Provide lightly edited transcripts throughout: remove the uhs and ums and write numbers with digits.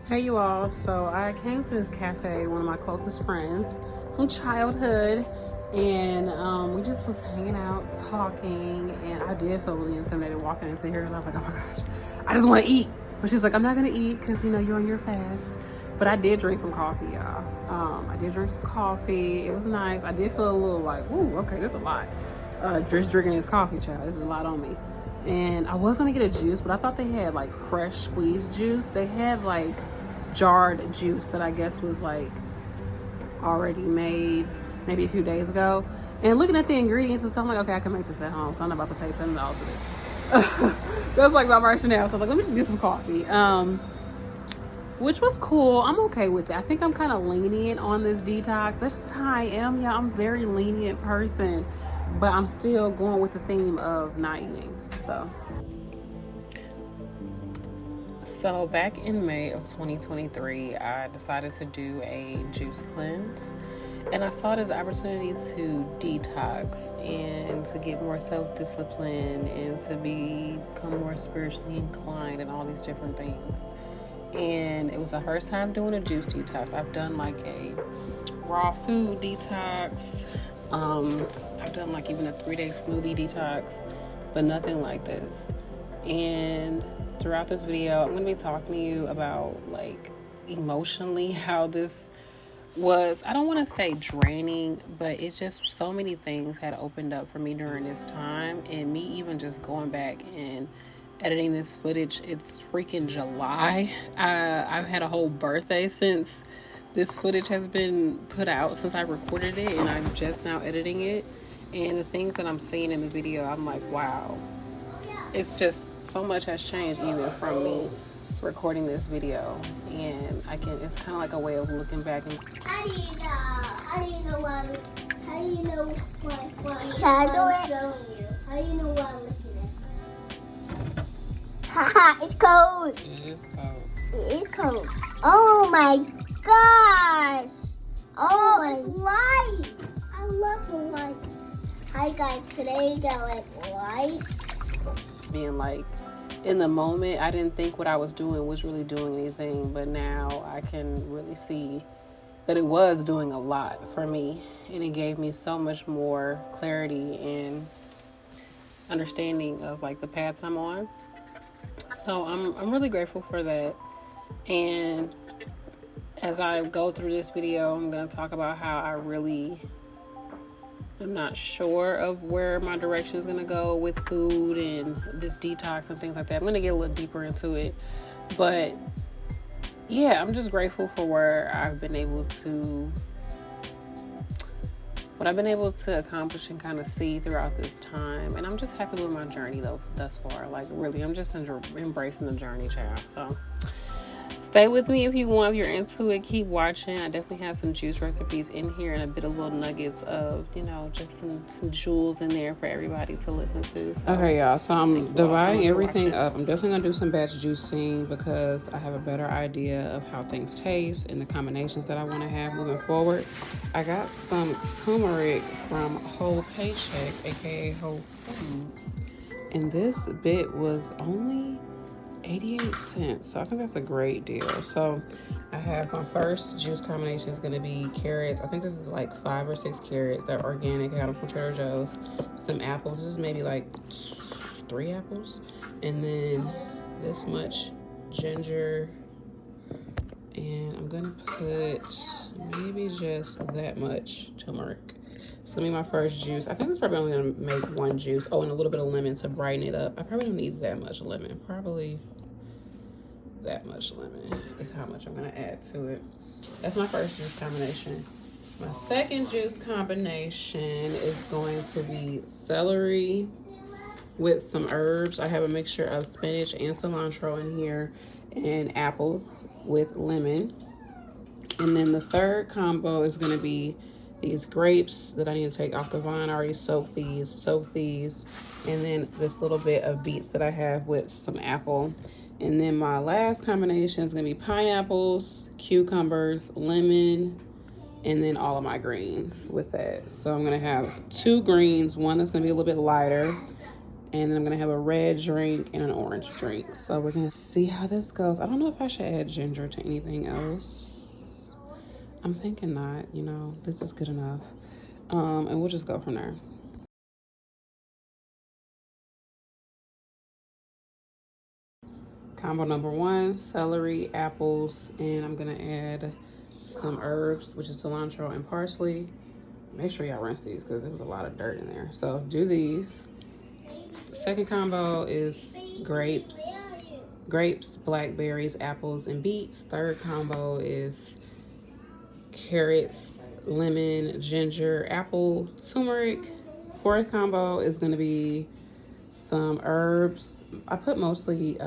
Hey you all, so I came to this cafe, one of my closest friends from childhood, and we just was hanging out, talking, and I did feel really intimidated walking into here, and I was like, oh my gosh, I just want to eat. But she's like, I'm not gonna eat because you're on your fast. But I did drink some coffee, y'all. I did drink some coffee. It was nice. I did feel a little like, ooh, okay, there's a lot. Just drinking this coffee, child. There's a lot on me. And I was gonna get a juice, but I thought they had like fresh squeezed juice. They had like jarred juice that I guess was like already made maybe a few days ago. And looking at the ingredients and stuff, I'm like, okay, I can make this at home, so I'm not about to pay $7 for this. That's like my rationale. So I was like, let me just get some coffee, which was cool. I'm okay with it. I think I'm kind of lenient on this detox. That's just how I am. Yeah, I'm a very lenient person, but I'm still going with the theme of not eating. So back in May of 2023, I decided to do a juice cleanse, and I saw this opportunity to detox and to get more self-discipline and to become more spiritually inclined and all these different things. And it was the first time doing a juice detox. I've done like a raw food detox. I've done like even a 3-day smoothie detox, but nothing like this. And throughout this video, I'm going to be talking to you about like emotionally how this was. I don't want to say draining, but it's just so many things had opened up for me during this time. And me even just going back and editing this footage, it's freaking July. I've had a whole birthday since this footage has been put out, since I recorded it, and I'm just now editing it. And the things that I'm seeing in the video, I'm like, wow. It's just so much has changed even from me recording this video, and it's kind of like a way of looking back and How do you know what I'm showing you? How do you know what I'm looking at? Haha, it's cold. it is cold. It is cold. Oh my gosh. Oh, it's light. I love the light. Hi guys, today got like light. Being like in the moment, I didn't think what I was doing was really doing anything, but now I can really see that it was doing a lot for me, and it gave me so much more clarity and understanding of like the path I'm on. So I'm really grateful for that. And as I go through this video, I'm going to talk about how I'm not sure of where my direction is going to go with food and this detox and things like that. I'm going to get a little deeper into it. But yeah, I'm just grateful for what I've been able to accomplish and kind of see throughout this time. And I'm just happy with my journey though thus far. Like really, I'm just embracing the journey, child. So stay with me if you want. If you're into it, keep watching. I definitely have some juice recipes in here and a bit of little nuggets of, just some jewels in there for everybody to listen to. So, okay, y'all. So I'm dividing everything up. I'm definitely going to do some batch juicing because I have a better idea of how things taste and the combinations that I want to have moving forward. I got some turmeric from Whole Paycheck, aka Whole Foods. And this bit was only 88 cents, so I think that's a great deal. So I have my first juice combination is going to be carrots. I think this is like 5 or 6 carrots. They're organic. I got them from Trader Joe's. Some apples. This is maybe like 3 apples, and then this much ginger, and I'm gonna put maybe just that much turmeric. So let me my first juice. I think this is probably only gonna make 1 juice. Oh, and a little bit of lemon to brighten it up. I probably don't need that much lemon. Probably that much lemon is how much I'm gonna add to it. That's my first juice combination. My second juice combination is going to be celery with some herbs. I have a mixture of spinach and cilantro in here, and apples with lemon. And then the third combo is going to be these grapes that I need to take off the vine. I already soaked these. And then this little bit of beets that I have with some apple. And then my last combination is going to be pineapples, cucumbers, lemon, and then all of my greens with that. So I'm going to have 2 greens, one that's going to be a little bit lighter, and then I'm going to have a red drink and an orange drink. So we're going to see how this goes. I don't know if I should add ginger to anything else. I'm thinking not, this is good enough. And we'll just go from there. Combo number 1, celery, apples, and I'm gonna add some herbs, which is cilantro and parsley. Make sure y'all rinse these because there was a lot of dirt in there. So do these. The second combo is grapes, blackberries, apples, and beets. Third combo is carrots, lemon, ginger, apple, turmeric. Fourth combo is going to be some herbs. I put mostly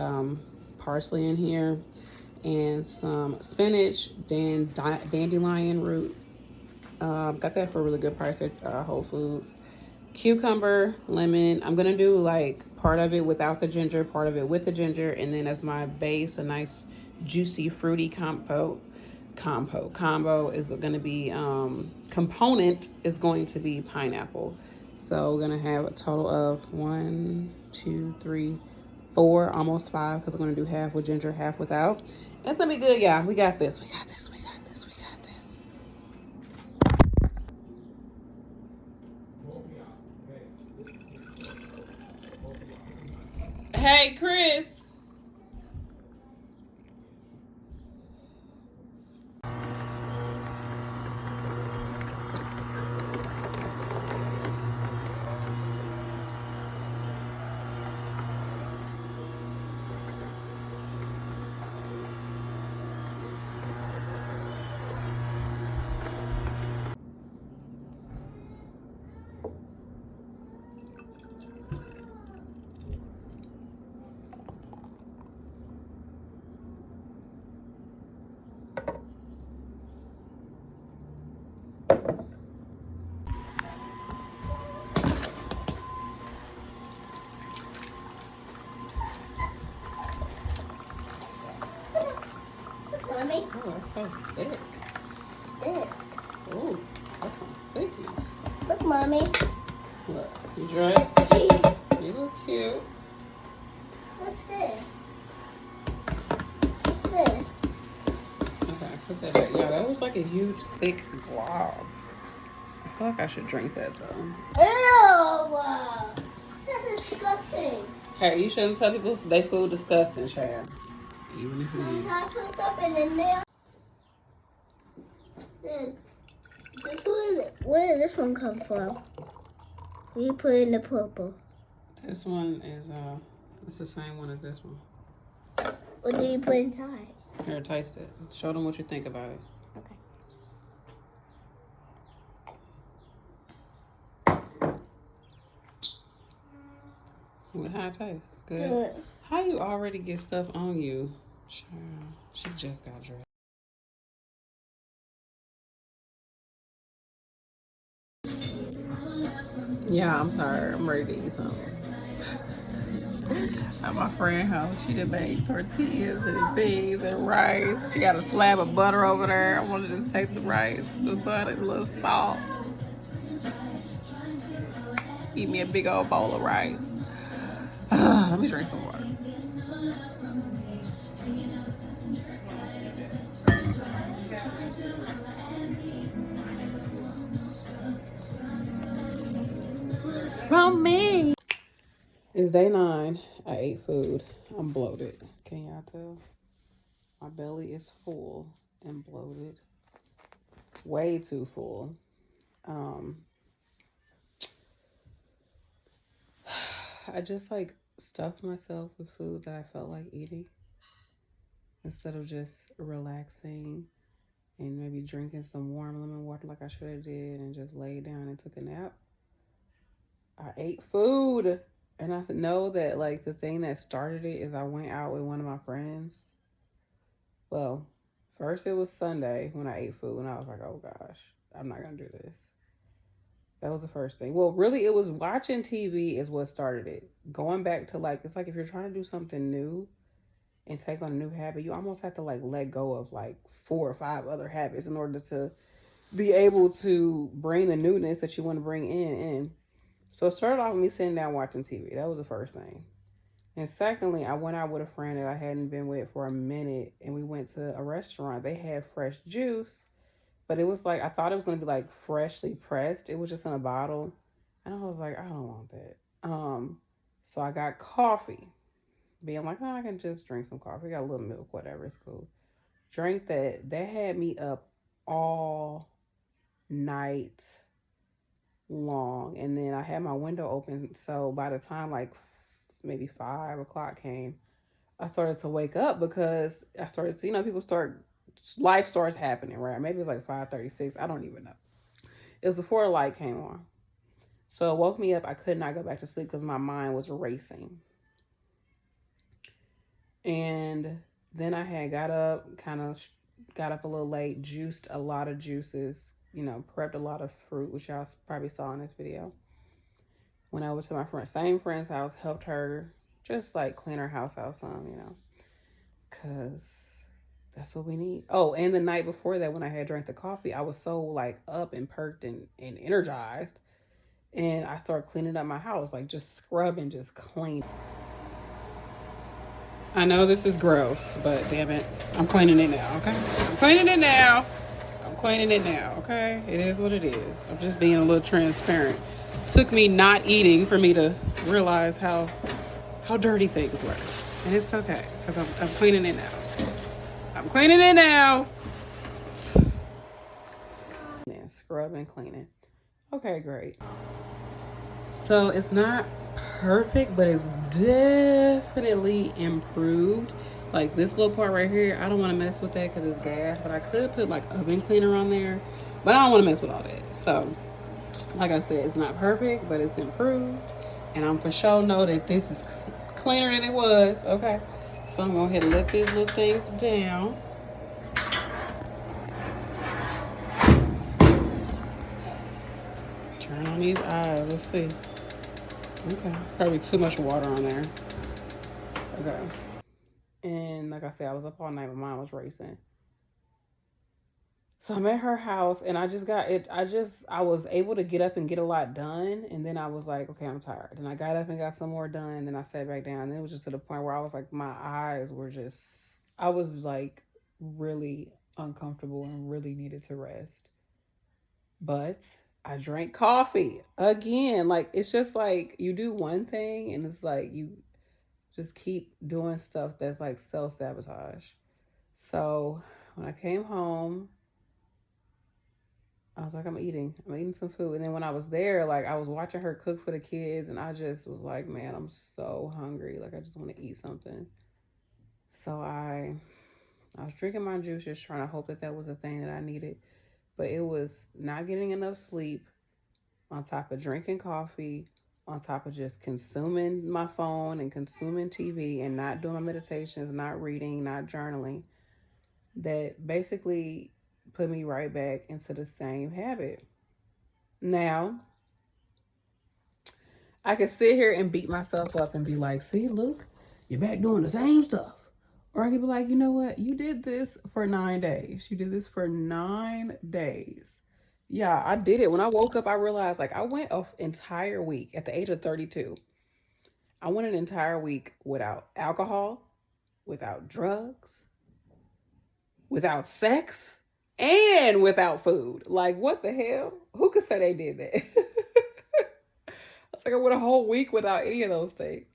parsley in here, and some spinach, then dandelion root. Got that for a really good price at Whole Foods. Cucumber, lemon. I'm gonna do like part of it without the ginger, part of it with the ginger, and then as my base, a nice juicy fruity combo is going to be component is going to be pineapple. So we're going to have a total of 1, 2, 3, 4, almost 5, because I'm going to do half with ginger, half without. It's going to be good, y'all. We got this. Hey, Chris. Mommy? Oh, that's so thick. Thick. Oh, that's some thickies. Look, Mommy. Look, you dressed? You look cute. What's this? What's this? Okay, put that back. Yeah, that was like a huge, thick blob. I feel like I should drink that though. Ew! That's disgusting. Hey, you shouldn't tell people they food disgusting, Chad. Even if it Can is. I put something in there? Where did this one come from? You put in the purple. This one is it's the same one as this one. What do you put inside? Here, taste it. Show them what you think about it. How it tastes? Good. How you already get stuff on you? Child, she just got dressed. Yeah, I'm tired. I'm ready to eat something. At my friend's house, she done made tortillas and beans and rice. She got a slab of butter over there. I want to just take the rice, the butter, a little salt. Eat me a big old bowl of rice. Let me drink some water. From me. It's day 9. I ate food. I'm bloated. Can y'all tell? My belly is full and bloated. Way too full. I just like stuffed myself with food that I felt like eating instead of just relaxing and maybe drinking some warm lemon water like I should have did, and just laid down and took a nap. I ate food. And I know that like the thing that started it is I went out with one of my friends. Well, first it was Sunday when I ate food, and I was like, oh gosh, I'm not gonna do this. That was the first thing. Well, really, it was watching TV is what started it. Going back to like, it's like if you're trying to do something new and take on a new habit, you almost have to like let go of like 4 or 5 other habits in order to be able to bring the newness that you want to bring in. So it started off with me sitting down watching TV. That was the first thing. And secondly, I went out with a friend that I hadn't been with for a minute, and we went to a restaurant. They had fresh juice, but it was like, I thought it was going to be like freshly pressed. It was just in a bottle. And I was like, I don't want that. So I got coffee, being like, oh, I can just drink some coffee. Got a little milk, whatever, it's cool. Drank that. That had me up all night long. And then I had my window open. So by the time like maybe 5 o'clock came, I started to wake up because I started to, people life starts happening, right? Maybe it was like 5:36. I don't even know. It was before the light came on. So it woke me up. I could not go back to sleep because my mind was racing. And then I had got up a little late, juiced a lot of juices, prepped a lot of fruit, which y'all probably saw in this video. Went over to my same friend's house, helped her just like clean her house out some, because that's what we need. Oh, and the night before that, when I had drank the coffee, I was so like up and perked and energized. And I started cleaning up my house, like just scrubbing, just clean. I know this is gross, but damn it, I'm cleaning it now, okay? I'm cleaning it now. Okay? It is what it is. I'm just being a little transparent. Took me not eating for me to realize how dirty things were. And it's okay, because I'm cleaning it now. I'm cleaning it now. And scrubbing, cleaning. Okay, great. So it's not perfect, but it's definitely improved. Like this little part right here, I don't want to mess with that because it's gas, but I could put like oven cleaner on there, but I don't want to mess with all that. So like I said, it's not perfect, but it's improved, and I'm for sure know that this is cleaner than it was. Okay, so I'm going to go ahead and let these little things down. Turn on these eyes. Let's see. Okay, probably too much water on there. Okay. And like I said, I was up all night. My mind was racing. So I'm at her house, and I just got it. I was able to get up and get a lot done. And then I was like, okay, I'm tired. And I got up and got some more done. Then I sat back down. And it was just to the point where I was like, my eyes were just, I was like really uncomfortable and really needed to rest. But I drank coffee again. Like, it's just like you do one thing and it's like you just keep doing stuff that's like self-sabotage. So when I came home, I was like, I'm eating some food. And then when I was there, like I was watching her cook for the kids, and I just was like, man, I'm so hungry. Like I just want to eat something. So I was drinking my juice, just trying to hope that was a thing that I needed. But it was not getting enough sleep, on top of drinking coffee, on top of just consuming my phone and consuming TV and not doing my meditations, not reading, not journaling, that basically put me right back into the same habit. Now, I could sit here and beat myself up and be like, see, look, you're back doing the same stuff. Or I could be like, you know what? You did this for 9 days. You did this for 9 days. Yeah, I did it. When I woke up, I realized like I went an entire week at the age of 32. I went an entire week without alcohol, without drugs, without sex, and without food. Like, what the hell? Who could say they did that? I was like, I went a whole week without any of those things.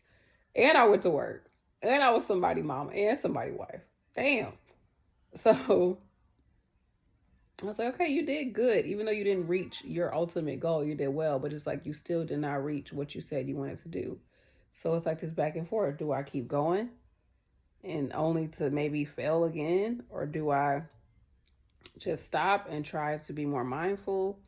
And I went to work. And I was somebody's mama and somebody's wife. Damn. So I was like, okay, you did good. Even though you didn't reach your ultimate goal, you did well. But it's like you still did not reach what you said you wanted to do. So it's like this back and forth. Do I keep going and only to maybe fail again? Or do I just stop and try to be more mindful?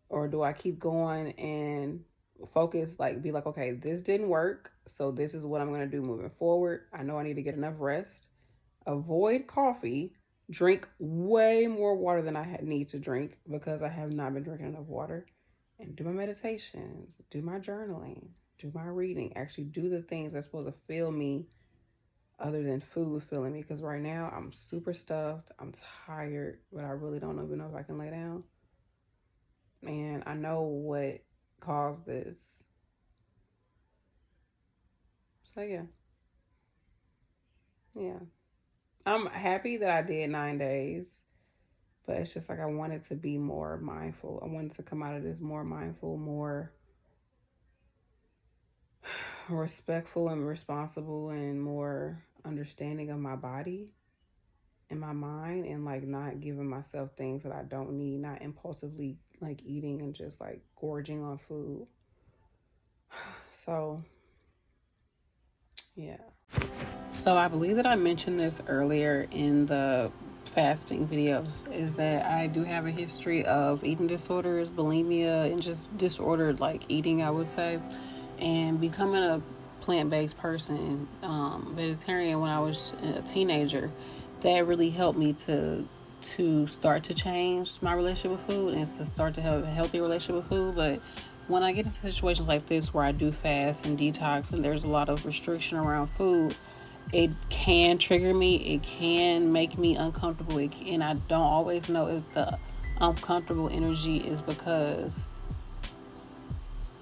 Or do I keep going and focus, like be like, okay, this didn't work, so this is what I'm going to do moving forward. I know I need to get enough rest, avoid coffee, drink way more water than I need to drink because I have not been drinking enough water, and do my meditations, do my journaling, do my reading, actually do the things that's supposed to fill me other than food filling me, because right now I'm super stuffed, I'm tired, but I really don't even know if I can lay down. And I know what caused this. So yeah. I'm happy that I did 9 days, but it's just like I wanted to be more mindful. I wanted to come out of this more mindful, more respectful and responsible, and more understanding of my body and my mind, and like not giving myself things that I don't need, not impulsively like eating and just like gorging on food. So yeah. So I believe that I mentioned this earlier in the fasting videos, is that I do have a history of eating disorders, bulimia, and just disordered like eating, I would say. And becoming a plant-based person, vegetarian, when I was a teenager, that really helped me to start to change my relationship with food and to start to have a healthy relationship with food. But when I get into situations like this where I do fast and detox and there's a lot of restriction around food, it can trigger me. It can make me uncomfortable. And I don't always know if the uncomfortable energy is because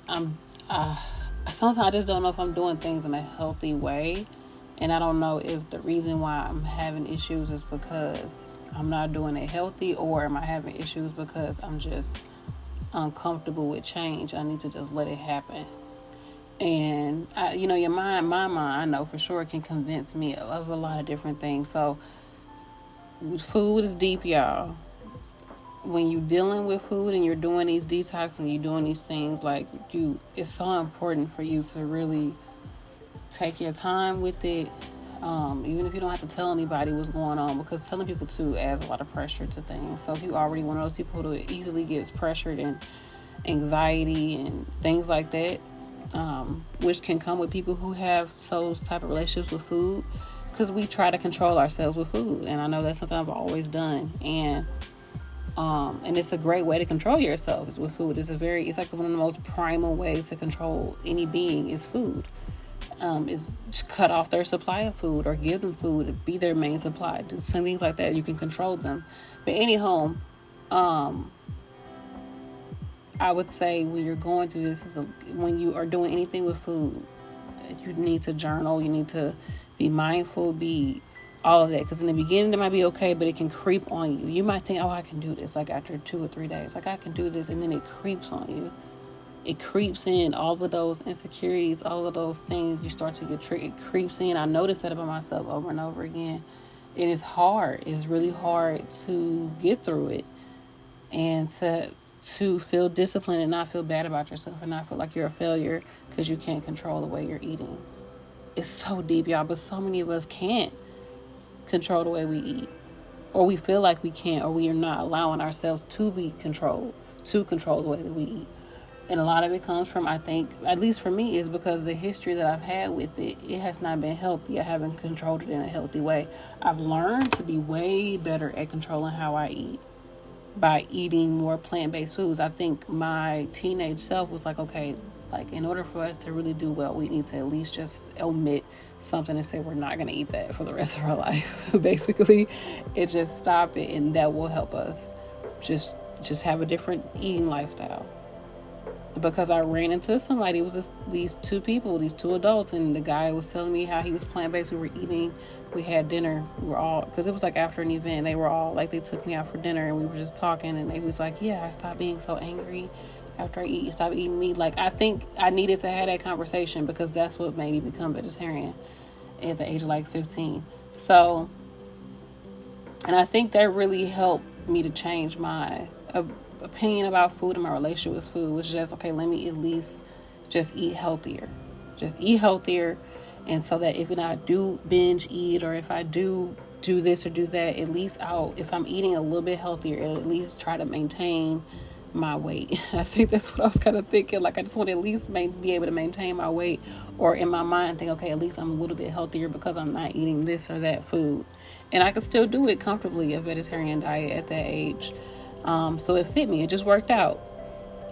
sometimes I just don't know if I'm doing things in a healthy way. And I don't know if the reason why I'm having issues is because I'm not doing it healthy, or am I having issues because I'm just uncomfortable with change. I need to just let it happen. And your my mind, I know for sure can convince me of a lot of different things. So food is deep, y'all. When you're dealing with food and you're doing these detox and you're doing these things, like it's so important for you to really take your time with it. Even if you don't have to tell anybody what's going on, because telling people too adds a lot of pressure to things. So if you already one of those people who easily gets pressured and anxiety and things like that, which can come with people who have those type of relationships with food, because we try to control ourselves with food, and I know that's something I've always done, and it's a great way to control yourself is with food. It's like one of the most primal ways to control any being is food. Is cut off their supply of food or give them food, be their main supply, do some things like that. You can control them. But anyhow, I would say when you're going through this, when you are doing anything with food, you need to journal, you need to be mindful, be all of that. Because in the beginning, it might be okay, but it can creep on you. You might think, oh, I can do this. Like after 2 or 3 days, like I can do this. And then it creeps on you. It creeps in, all of those insecurities, all of those things. You start to get triggered. It creeps in. I noticed that about myself over and over again. It is hard. It's really hard to get through it and to feel disciplined and not feel bad about yourself and not feel like you're a failure because you can't control the way you're eating. It's so deep, y'all, but so many of us can't control the way we eat, or we feel like we can't, or we are not allowing ourselves to be controlled, to control the way that we eat. And a lot of it comes from, I think, at least for me, is because the history that I've had with it, it has not been healthy. I haven't controlled it in a healthy way. I've learned to be way better at controlling how I eat by eating more plant-based foods. I think my teenage self was like, okay, like in order for us to really do well, we need to at least just omit something and say we're not going to eat that for the rest of our life. Basically, it just stop it, and that will help us just have a different eating lifestyle. Because I ran into somebody, it was these two people, these two adults, and the guy was telling me how he was plant-based. We were eating, we had dinner, we were all, because it was like after an event, they were all, like they took me out for dinner and we were just talking, and they was like, yeah, I stopped being so angry after I eat, stop eating meat. Like, I think I needed to have that conversation because that's what made me become vegetarian at the age of like 15. So, and I think that really helped me to change my opinion about food and my relationship with food, was just, okay, let me at least just eat healthier. And so that if I do binge eat, or if I do do this or do that, at least if I'm eating a little bit healthier, it'll at least try to maintain my weight. I think that's what I was kind of thinking. Like, I just want to at least be able to maintain my weight, or in my mind think, okay, at least I'm a little bit healthier because I'm not eating this or that food. And I could still do it comfortably, a vegetarian diet at that age. So it fit me. It just worked out.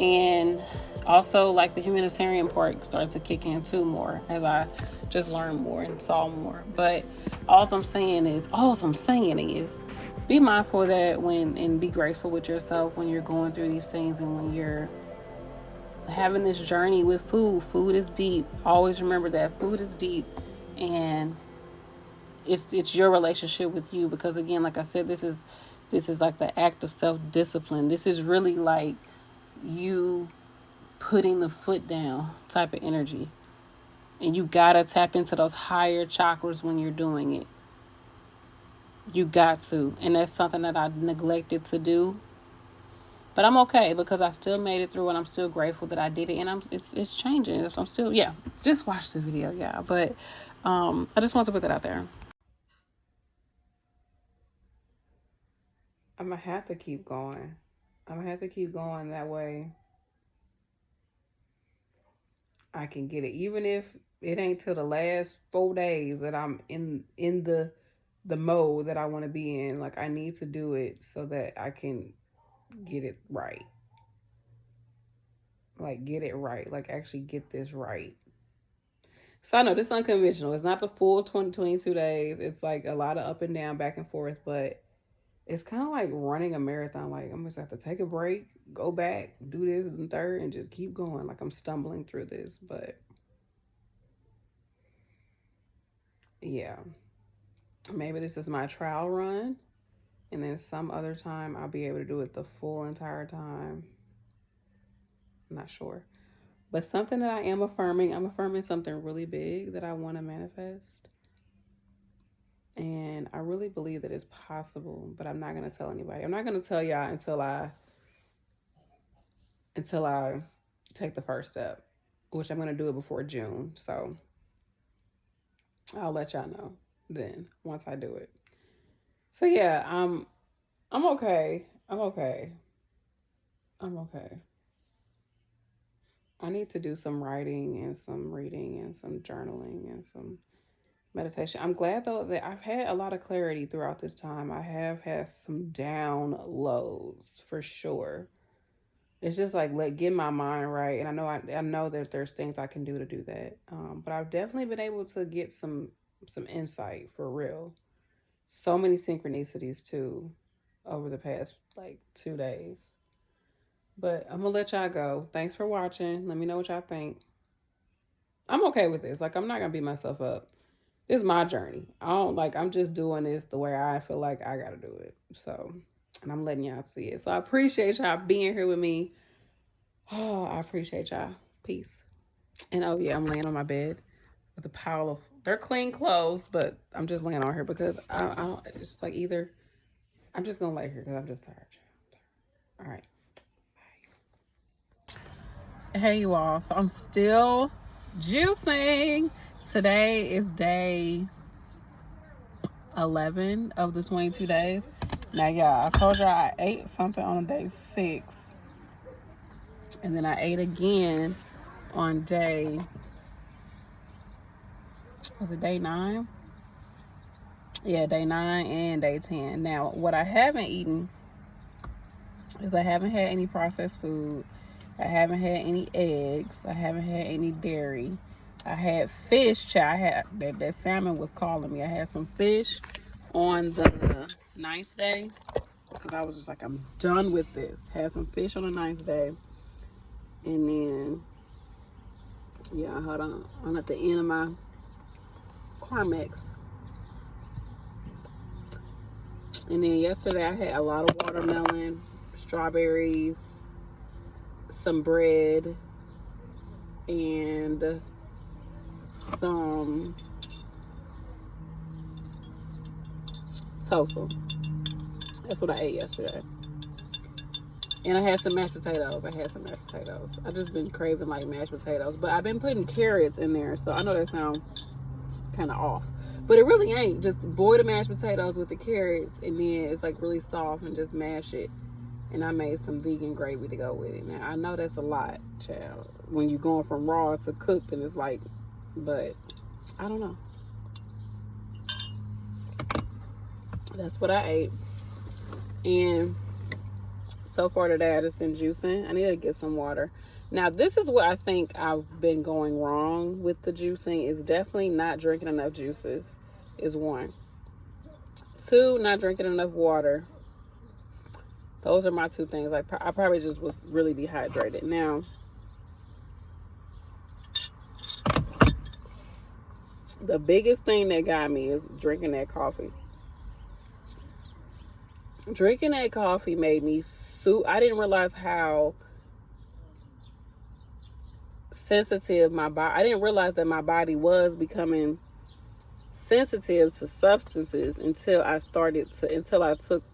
And also, like, the humanitarian part started to kick in too more as I just learned more and saw more. But all I'm saying is be mindful of that and be graceful with yourself when you're going through these things, and when you're having this journey with food. Food is deep. Always remember that food is deep, and it's your relationship with you. Because again, like I said, this is like the act of self-discipline. This is really like you putting the foot down type of energy. And you gotta tap into those higher chakras when you're doing it. You got to. And that's something that I neglected to do. But I'm okay, because I still made it through, and I'm still grateful that I did it. And it's changing. I'm still, just watch the video, But I just want to put that out there. I'm going to have to keep going. That way I can get it. Even if it ain't till the last 4 days that I'm in the mode that I want to be in. Like, I need to do it so that I can get it right. Like, get it right. Like, actually get this right. So I know this is unconventional. It's not the full 22 days. It's like a lot of up and down, back and forth, but it's kind of like running a marathon. Like, I'm just have to take a break, go back, do this and third, and just keep going. Like, I'm stumbling through this, but yeah. Maybe this is my trial run, and then some other time I'll be able to do it the full entire time. I'm not sure. But something that I am affirming, I'm affirming something really big that I want to manifest. And I really believe that it's possible, but I'm not going to tell anybody. I'm not going to tell y'all until I take the first step, which I'm going to do it before June. So I'll let y'all know then once I do it. So yeah, I'm okay. I'm okay. I need to do some writing and some reading and some journaling and some meditation. I'm glad though that I've had a lot of clarity throughout this time. I have had some down lows for sure. It's just like get my mind right, and I know that there's things I can do to do that. But I've definitely been able to get some insight for real. So many synchronicities too over the past 2 days. But I'm gonna let y'all go. Thanks for watching. Let me know what y'all think. I'm okay with this. Like, I'm not gonna beat myself up. This is my journey. I'm just doing this the way I feel like I gotta do it. So, and I'm letting y'all see it. So I appreciate y'all being here with me. Oh, I appreciate y'all. Peace. And oh yeah, I'm laying on my bed with a pile of, they're clean clothes, but I'm just laying on here because I don't, it's like either, I'm just gonna lay here because I'm just tired. All right. Bye. Hey you all, so I'm still juicing. Today is day 11 of the 22 days. Now, y'all, I told y'all I ate something on day 6. And then I ate again on day, was it day 9? Yeah, day 9 and day 10. Now, what I haven't eaten is I haven't had any processed food. I haven't had any eggs. I haven't had any dairy. I had fish. I had that salmon was calling me. I had some fish on the 9th day because I was just like, I'm done with this. Had some fish on the 9th day. And then, yeah, hold on. I'm at the end of my Carmex. And then yesterday I had a lot of watermelon, strawberries, some bread, and some tofu. That's what I ate yesterday. And I had some mashed potatoes. I just been craving like mashed potatoes. But I've been putting carrots in there. So I know that sounds kind of off. But it really ain't. Just boil the mashed potatoes with the carrots, and then it's like really soft, and just mash it. And I made some vegan gravy to go with it. Now, I know that's a lot, child. When you're going from raw to cooked, and it's like, but I don't know. That's what I ate. And so far today, I just been juicing. I need to get some water. Now, this is what I think I've been going wrong with the juicing, is definitely not drinking enough juices is one. Two, not drinking enough water. Those are my two things. Like, I probably just was really dehydrated. Now, the biggest thing that got me is drinking that coffee. Drinking that coffee made me I didn't realize how sensitive my body. I didn't realize that my body was becoming sensitive to substances until I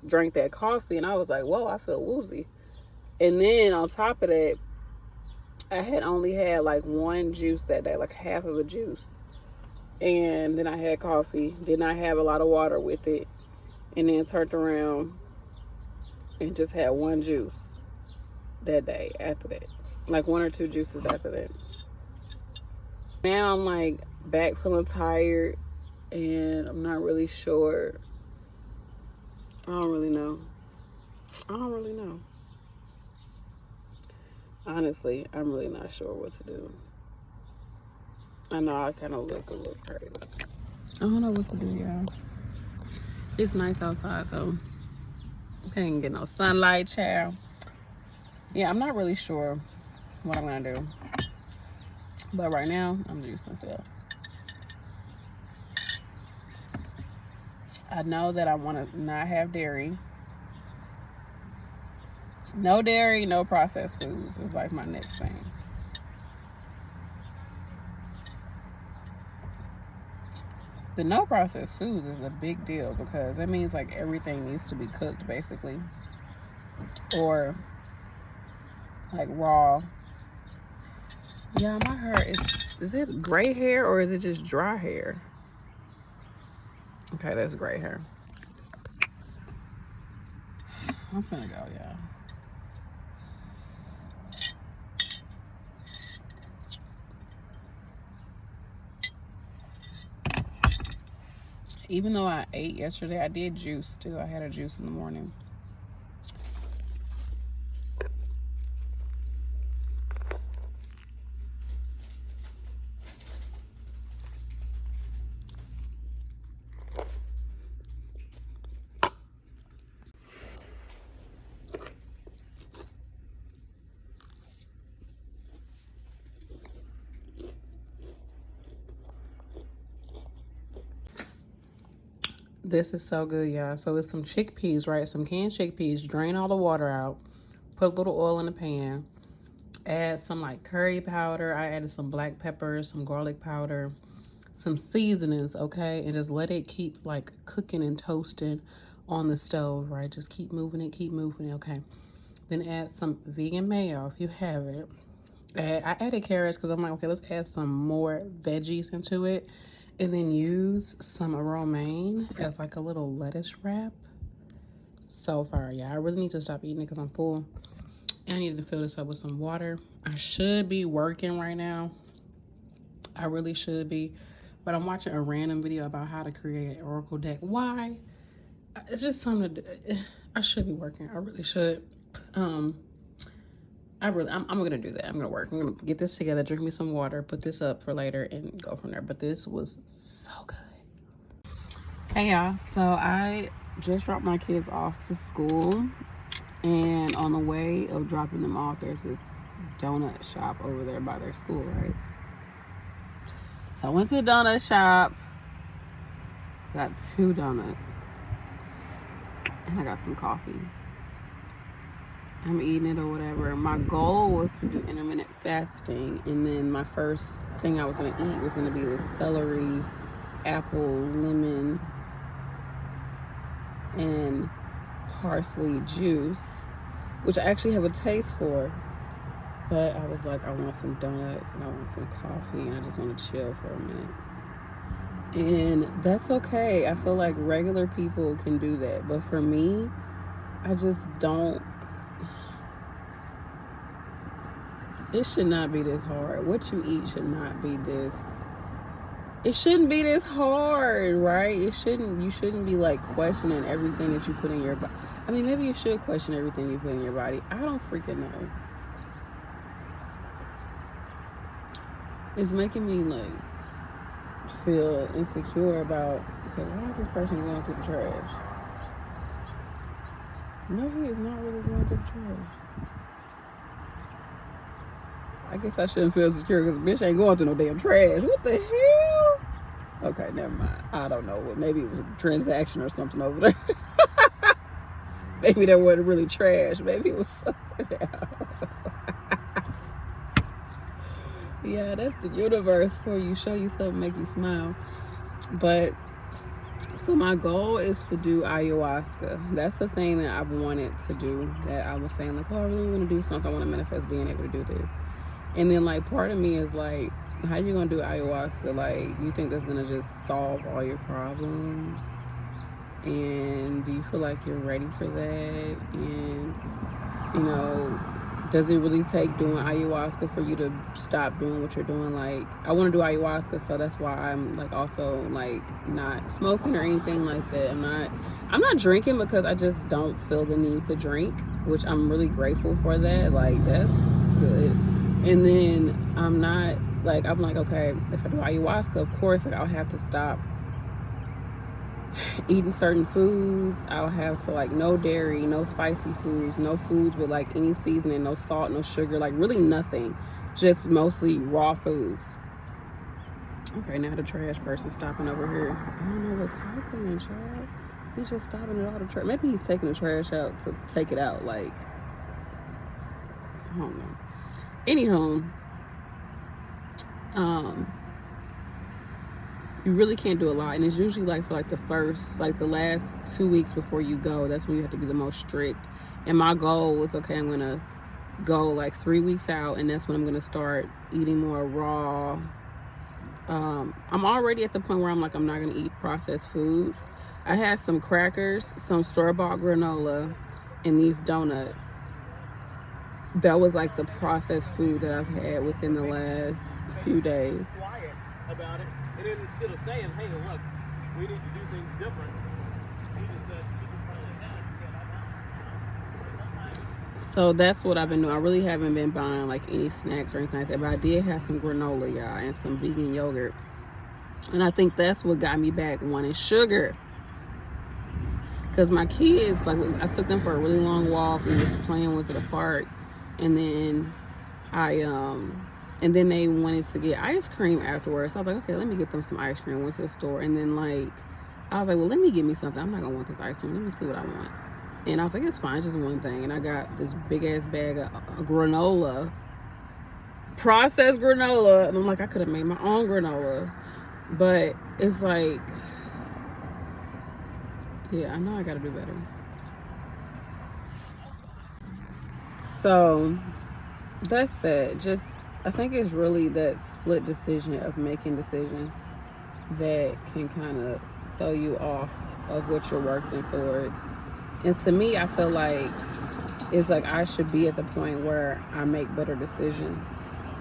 drank that coffee, and I was like, whoa, I feel woozy. And then on top of that, I had only had like one juice that day, like half of a juice. And then I had coffee, did not have a lot of water with it, and then turned around and just had one juice that day after that. Like 1 or 2 juices after that. Now I'm like back feeling tired, and I'm not really sure. I don't really know. Honestly, I'm really not sure what to do. I know I kind of look a little crazy. I don't know what to do, y'all. It's nice outside though. Can't get no sunlight, child. Yeah, I'm not really sure what I'm gonna do. But right now, I'm juicing still. I know that I want to not have dairy. No dairy, no processed foods is like my next thing. The no processed foods is a big deal, because that means like everything needs to be cooked basically, or like raw. Yeah, my hair is it gray hair or is it just dry hair? Okay, that's gray hair. I'm finna go, y'all. Even though I ate yesterday, I did juice too. I had a juice in the morning. This is so good, y'all. So it's some chickpeas, right? Some canned chickpeas. Drain all the water out. Put a little oil in the pan. Add some like curry powder. I added some black pepper, some garlic powder, some seasonings, okay? And just let it keep like cooking and toasting on the stove, right? Just keep moving it, okay? Then add some vegan mayo if you have it. I added carrots because I'm like, okay, let's add some more veggies into it. And then use some romaine as like a little lettuce wrap. So far, yeah. I really need to stop eating it because I'm full. And I need to fill this up with some water. I should be working right now. I really should be. But I'm watching a random video about how to create an oracle deck. Why? It's just something to do. I should be working. I really should. I'm gonna do that. I'm gonna work. I'm gonna get this together, drink me some water, put this up for later, and go from there. But this was so good. Hey y'all, so I just dropped my kids off to school, and on the way of dropping them off, there's this donut shop over there by their school, right? So I went to the donut shop, got 2 donuts, and I got some coffee. I'm eating it or whatever. My goal was to do intermittent fasting, and then my first thing I was going to eat was going to be the celery, apple, lemon, and parsley juice, which I actually have a taste for. But I was like, I want some donuts and I want some coffee, and I just want to chill for a minute. And that's okay. I feel like regular people can do that. But for me, I just don't. It should not be this hard. What you eat should not be this. It shouldn't be this hard, right? You shouldn't be like questioning everything that you put in your body. I mean, maybe you should question everything you put in your body. I don't freaking know. It's making me like feel insecure about, okay, why is this person going through the trash? No, he is not really going through the trash. I guess I shouldn't feel secure because bitch ain't going through no damn trash. What the hell? Okay, never mind. I don't know. Maybe it was a transaction or something over there. Maybe that wasn't really trash. Maybe it was something else. Yeah, that's the universe for you. Show you something, make you smile. But so my goal is to do ayahuasca. That's the thing that I've wanted to do. That I was saying like, oh, I really want to do something. I want to manifest being able to do this. And then like part of me is like, how you gonna do ayahuasca? Like, you think that's gonna just solve all your problems? And do you feel like you're ready for that? And you know, does it really take doing ayahuasca for you to stop doing what you're doing? Like, I want to do ayahuasca, so that's why I'm like also like not smoking or anything like that. I'm not drinking because I just don't feel the need to drink, which I'm really grateful for that. Like, that's good. And then I'm like, okay, if I do ayahuasca, of course, like I'll have to stop eating certain foods. I'll have to like no dairy, no spicy foods, no foods with like any seasoning, no salt, no sugar, like really nothing, just mostly raw foods. Okay, now the trash person stopping over here. I don't know what's happening, child. He's just stopping at all the trash. Maybe he's taking the trash out to take it out. Like, I don't know. Anyhow, you really can't do a lot, and it's usually like for like the last 2 weeks before you go, that's when you have to be the most strict. And my goal was, okay, I'm gonna go like 3 weeks out, and that's when I'm gonna start eating more raw. I'm already at the point where I'm like, I'm not gonna eat processed foods. I had some crackers, some store-bought granola, and these donuts. That was like the processed food that I've had within the last few days. Quiet about it. And then instead of saying, hey, look, we need to do things different, he just said, keep it playing down. So that's what I've been doing. I really haven't been buying like any snacks or anything like that, but I did have some granola, y'all, and some vegan yogurt. And I think that's what got me back wanting sugar. Because my kids, like, I took them for a really long walk and was playing, went to the park, and then and then they wanted to get ice cream afterwards. So I was like, okay, let me get them some ice cream. Went to the store, and then like I was like, well, let me get me something. I'm not gonna want this ice cream. Let me see what I want. And I was like, it's fine, it's just one thing. And I got this big ass bag of granola, processed granola, and I'm like, I could have made my own granola, but it's like, yeah, I know I gotta do better. So that's that. Just, I think it's really that split decision of making decisions that can kind of throw you off of what you're working towards. And to me, I feel like it's like I should be at the point where I make better decisions.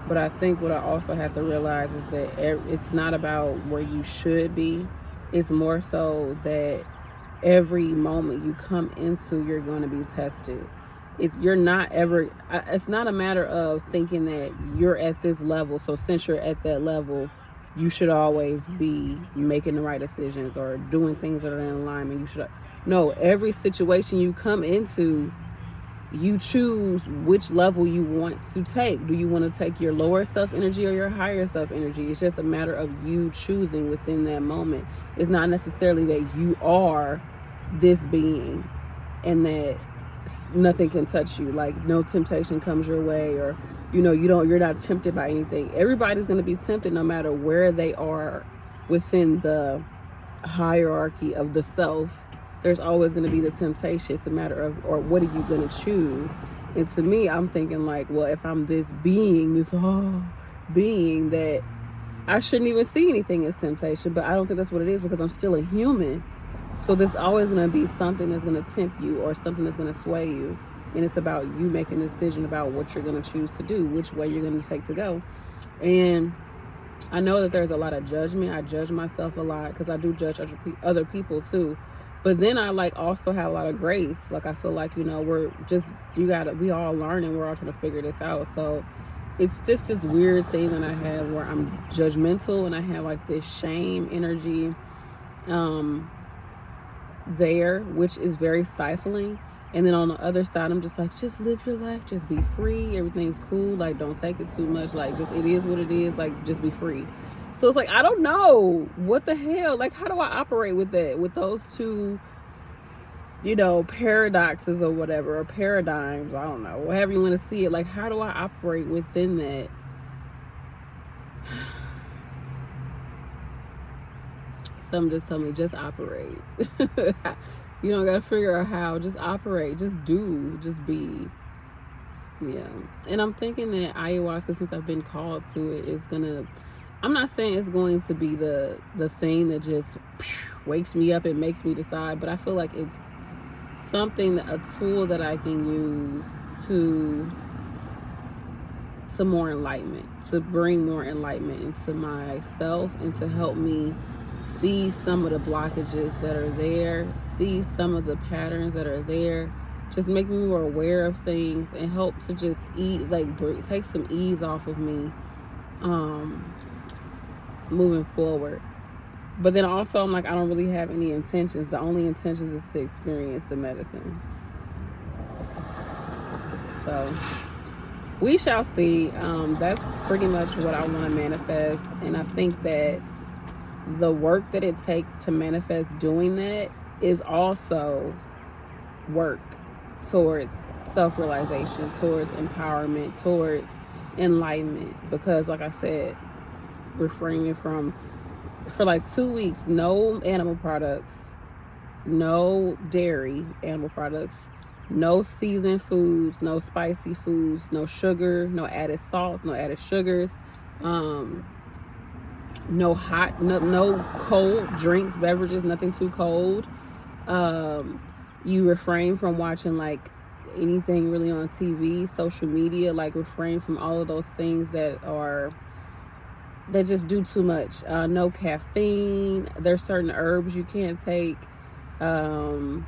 But I think what I also have to realize is that it's not about where you should be. It's more so that every moment you come into, you're going to be tested. It's not a matter of thinking that you're at this level, so since you're at that level, you should always be making the right decisions or doing things that are in alignment. No, every situation you come into, you choose which level you want to take. Do you want to take your lower self energy or your higher self energy? It's just a matter of you choosing within that moment. It's not necessarily that you are this being and that nothing can touch you, like no temptation comes your way, or you're not tempted by anything. Everybody's going to be tempted no matter where they are within the hierarchy of the self. There's always going to be the temptation. It's a matter of, or what are you going to choose? And to me, I'm thinking like, well, if I'm this being, being that I shouldn't even see anything as temptation, but I don't think that's what it is because I'm still a human. So there's always going to be something that's going to tempt you or something that's going to sway you. And it's about you making a decision about what you're going to choose to do, which way you're going to take to go. And I know that there's a lot of judgment. I judge myself a lot because I do judge other people too. But then I like also have a lot of grace. Like I feel like, we all learning. We're all trying to figure this out. So it's just this weird thing that I have where I'm judgmental and I have like this shame energy there, which is very stifling. And then on the other side, I'm just like, just live your life, just be free, everything's cool, like don't take it too much, like just it is what it is, like just be free. So it's like, I don't know what the hell, like how do I operate with that, with those two, paradoxes or whatever, or paradigms, I don't know, however you want to see it, like how do I operate within that? Some just tell me, just operate. You don't got to figure out how, just operate, just do, just be. Yeah. And I'm thinking that ayahuasca, since I've been called to it, is gonna, I'm not saying it's going to be the thing that just wakes me up and makes me decide, but I feel like it's something, a tool that I can use to more enlightenment, to bring more enlightenment into myself and to help me see some of the blockages that are there, see some of the patterns that are there, just make me more aware of things and help to just take some ease off of me moving forward. But then also I'm like, I don't really have any intentions. The only intentions is to experience the medicine. So we shall see. That's pretty much what I want to manifest, and I think that the work that it takes to manifest doing that is also work towards self-realization, towards empowerment, towards enlightenment. Because like I said, refraining for like 2 weeks, no animal products, no dairy animal products, no seasoned foods, no spicy foods, no sugar, no added salts, no added sugars, no cold drinks, beverages, nothing too cold. You refrain from watching like anything really on TV, social media, like refrain from all of those things that just do too much. No caffeine. There's certain herbs you can't take. There's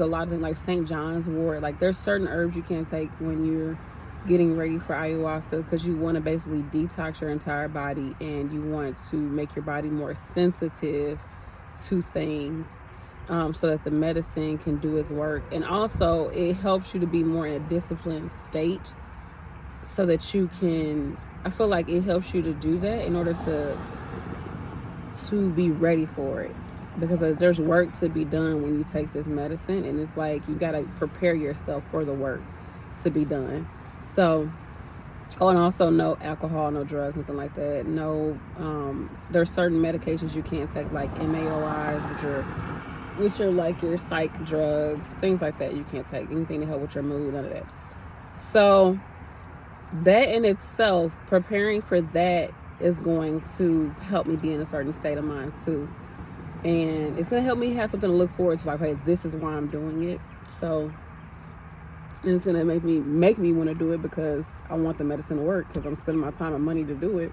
a lot of things like St. John's wort. Like there's certain herbs you can't take when you're getting ready for ayahuasca, because you want to basically detox your entire body and you want to make your body more sensitive to things, so that the medicine can do its work. And also it helps you to be more in a disciplined state so that you can, I feel like it helps you to do that in order to be ready for it, because there's work to be done when you take this medicine, and it's like you got to prepare yourself for the work to be done. So, and also no alcohol, no drugs, nothing like that. No, there's certain medications you can't take, like MAOIs, which are like your psych drugs, things like that. You can't take anything to help with your mood, none of that. So that in itself, preparing for that is going to help me be in a certain state of mind too. And it's going to help me have something to look forward to, like, hey, this is why I'm doing it. So, and it's going to make me want to do it because I want the medicine to work, because I'm spending my time and money to do it.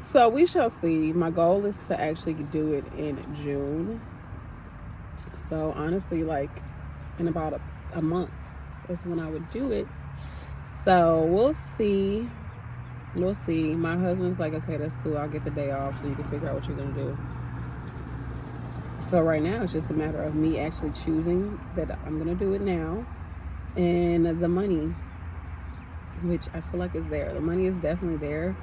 So we shall see. My goal is to actually do it in June. So honestly, like in about a month is when I would do it. So we'll see. We'll see. My husband's like, okay, that's cool. I'll get the day off so you can figure out what you're going to do. So right now, it's just a matter of me actually choosing that I'm going to do it now. And the money, which I feel like is there. The money is definitely there.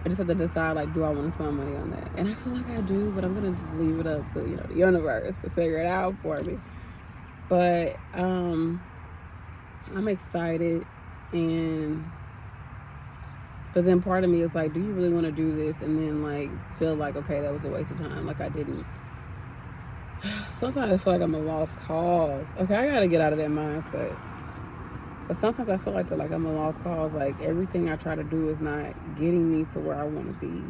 I just have to decide, like, do I want to spend money on that? And I feel like I do, but I'm going to just leave it up to, the universe to figure it out for me. But I'm excited. But then part of me is like, do you really want to do this? And then, like, feel like, okay, that was a waste of time. Like, I didn't. Sometimes I feel like I'm a lost cause. Okay, I got to get out of that mindset. But sometimes I feel like that, like I'm a lost cause. Like everything I try to do is not getting me to where I want to be.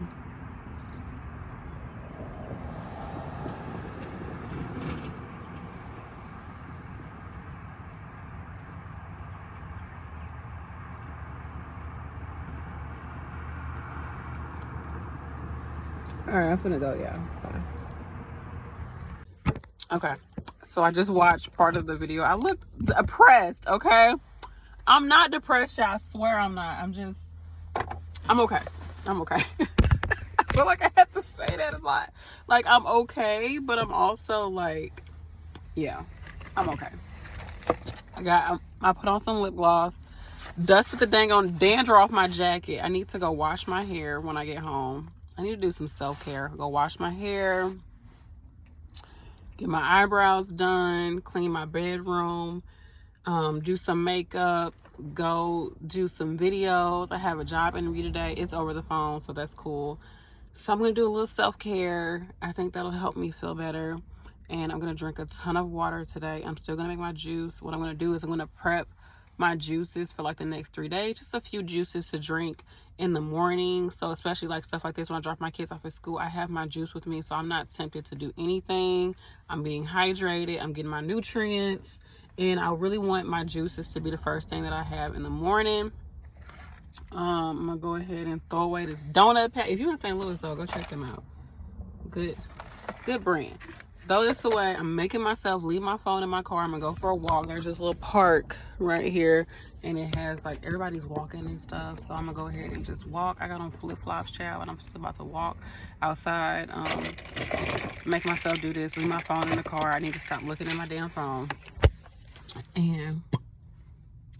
All right, I'm finna go, y'all. Bye. Okay, so I just watched part of the video. I look depressed, okay? I'm not depressed, y'all. I swear I'm not. I'm okay. I'm okay. I feel like I have to say that a lot. Like, I'm okay, but I'm also like, yeah, I'm okay. I put on some lip gloss, dusted the dang on dander off my jacket. I need to go wash my hair when I get home. I need to do some self-care. Go wash my hair, get my eyebrows done, clean my bedroom, do some makeup, go do some videos. I have a job interview today. It's over the phone, so that's cool. So I'm going to do a little self-care. I think that'll help me feel better. And I'm going to drink a ton of water today. I'm still going to make my juice. What I'm going to do is I'm going to prep my juices for like the next 3 days. Just a few juices to drink in the morning. So especially like stuff like this, when I drop my kids off at school, I have my juice with me. So I'm not tempted to do anything. I'm being hydrated. I'm getting my nutrients. And I really want my juices to be the first thing that I have in the morning. I'm gonna go ahead and throw away this donut pack. If you're in St. Louis though, go check them out. Good brand. Throw this away. I'm making myself leave my phone in my car. I'm gonna go for a walk. There's this little park right here, and it has like everybody's walking and stuff. So I'm gonna go ahead and just walk. I got on flip-flops, child, and I'm just about to walk outside. Make myself do this. Leave my phone in the car. I need to stop looking at my damn phone. And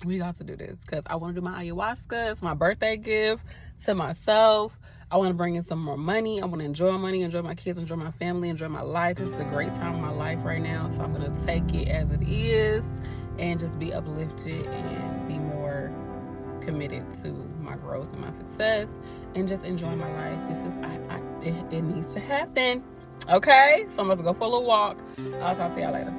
we got to do this because I want to do my ayahuasca. It's my birthday gift to myself. I want to bring in some more money. I want to enjoy money, enjoy my kids, enjoy my family, enjoy my life. This is a great time of my life right now. So I'm going to take it as it is and just be uplifted and be more committed to my growth and my success and just enjoy my life. This is, it needs to happen. Okay? So I'm going to go for a little walk. I'll talk to y'all later.